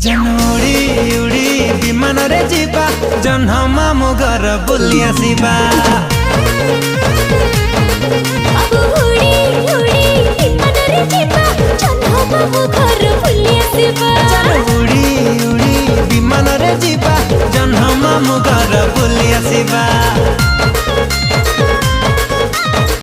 जनोड़ी उड़ी विमान रे जीवा जन्ह मामु घर बुली आसीबा अब उड़ी उड़ी विमान रे जीवा जन्ह मामु घर बुली आसीबा उड़ी उड़ी विमान रे जीवा जन्ह मामु घर बुली आसीबा।